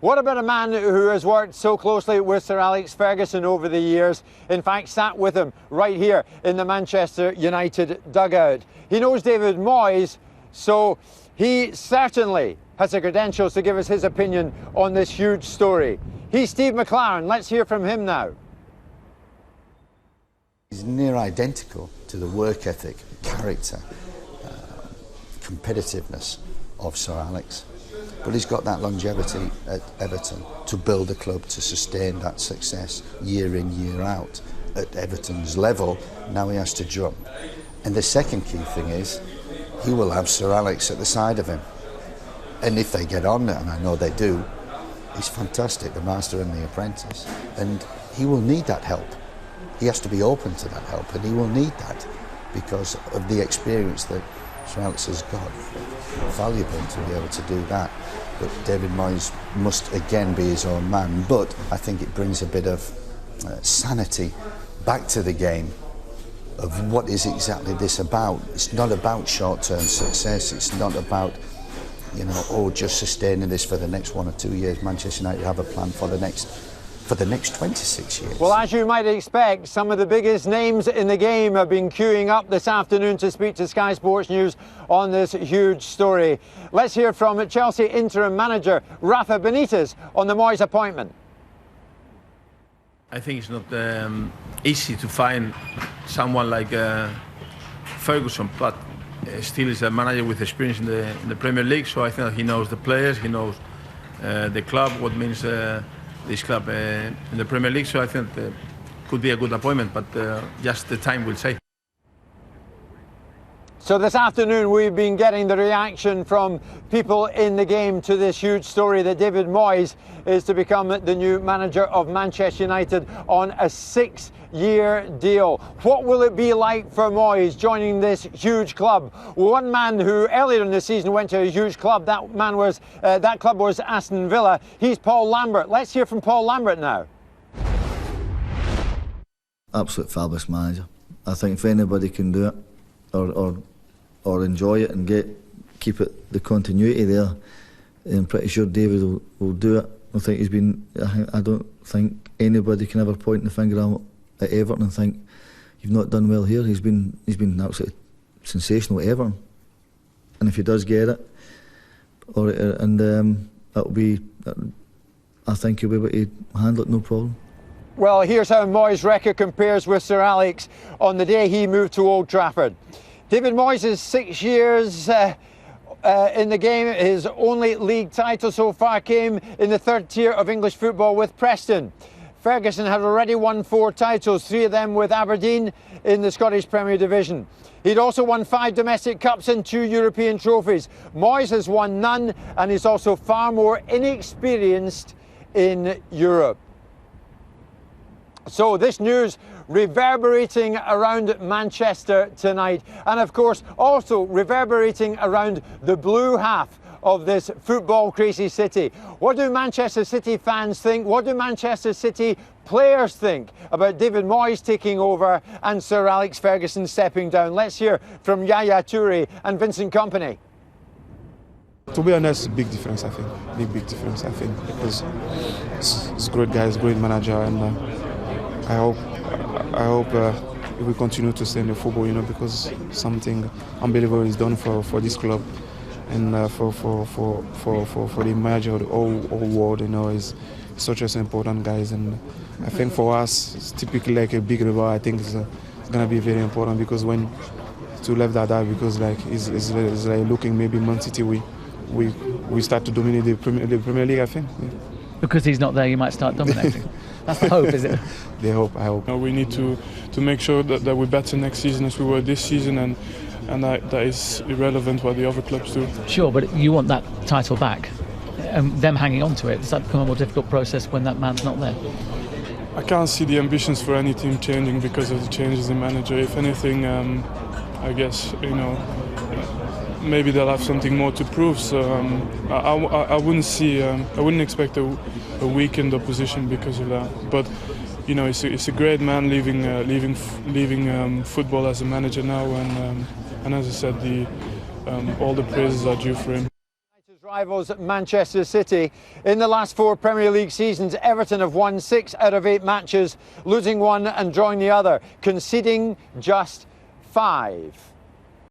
What about a man who has worked so closely with Sir Alex Ferguson over the years, in fact sat with him right here in the Manchester United dugout? He knows David Moyes, so he certainly has the credentials to give us his opinion on this huge story. He's Steve McLaren. Let's hear from him now. He's near identical to the work ethic, character, competitiveness of Sir Alex. But he's got that longevity at Everton to build a club to sustain that success year in, year out. At Everton's level, now he has to jump. And the second key thing is, he will have Sir Alex at the side of him. And if they get on, and I know they do, he's fantastic, the master and the apprentice. And he will need that help. He has to be open to that help, and he will need that because of the experience that Sir Alex has got. Valuable to be able to do that. But David Moyes must again be his own man. But I think it brings a bit of sanity back to the game of what is exactly this about. It's not about short-term success. It's not about, you know, just sustaining this for the next 1 or 2 years. Manchester United have a plan for the next 26 years. Well, as you might expect, some of the biggest names in the game have been queuing up this afternoon to speak to Sky Sports News on this huge story. Let's hear from Chelsea interim manager Rafa Benitez on the Moyes appointment. I think it's not easy to find someone like Ferguson, but still is a manager with experience in the Premier League, so I think that he knows the players, he knows the club, what means this club in the Premier League, so I think it could be a good appointment, but just the time will say. So this afternoon we've been getting the reaction from people in the game to this huge story that David Moyes is to become the new manager of Manchester United on a 6-year deal. What will it be like for Moyes joining this huge club? One man who earlier in the season went to a huge club, that club was Aston Villa. He's Paul Lambert. Let's hear from Paul Lambert now. Absolute fabulous manager. I think if anybody can do it or enjoy it and keep it the continuity there, I'm pretty sure David will do it. I don't think anybody can ever point the finger out at Everton and think you've not done well here. He's been absolutely sensational at Everton, and if he does get it, that'll be, I think he'll be able to handle it no problem. Well, here's how Moyes' record compares with Sir Alex on the day he moved to Old Trafford. David Moyes' 6 years in the game. His only league title so far came in the third tier of English football with Preston. Ferguson had already won 4 titles, 3 of them with Aberdeen in the Scottish Premier Division. He'd also won 5 domestic cups and 2 European trophies. Moyes has won none, and he's also far more inexperienced in Europe. So this news reverberating around Manchester tonight, and of course also reverberating around the blue half of this football crazy city. What do Manchester City fans think? What do Manchester City players think about David Moyes taking over and Sir Alex Ferguson stepping down? Let's hear from Yaya Toure and Vincent Kompany. To be honest, big difference, I think. Big difference, I think, because it's a great guy, it's a great manager, and I hope we continue to stay in the football, you know, because something unbelievable is done for this club, and for the manager of the whole world, you know, is such an important guys. And I think for us, it's typically like a big rival. I think it's gonna be very important, because when to left that out, because like it's like looking maybe Man City, we start to dominate the Premier League, I think. Yeah. Because he's not there, you might start dominating. That's the hope, is it? I hope. We need to make sure that we're better next season as we were this season, and that is irrelevant what the other clubs do. Sure, but you want that title back, and them hanging on to it. Does that become a more difficult process when that man's not there? I can't see the ambitions for any team changing because of the changes in manager. If anything, I guess, you know, maybe they'll have something more to prove. So I wouldn't expect a weakened opposition because of that. But you know, it's a great man leaving football as a manager now, and as I said, all the praises are due for him. Rivals Manchester City. In the last 4 Premier League seasons, Everton have won 6 out of 8 matches, losing 1 and drawing the other, conceding just 5.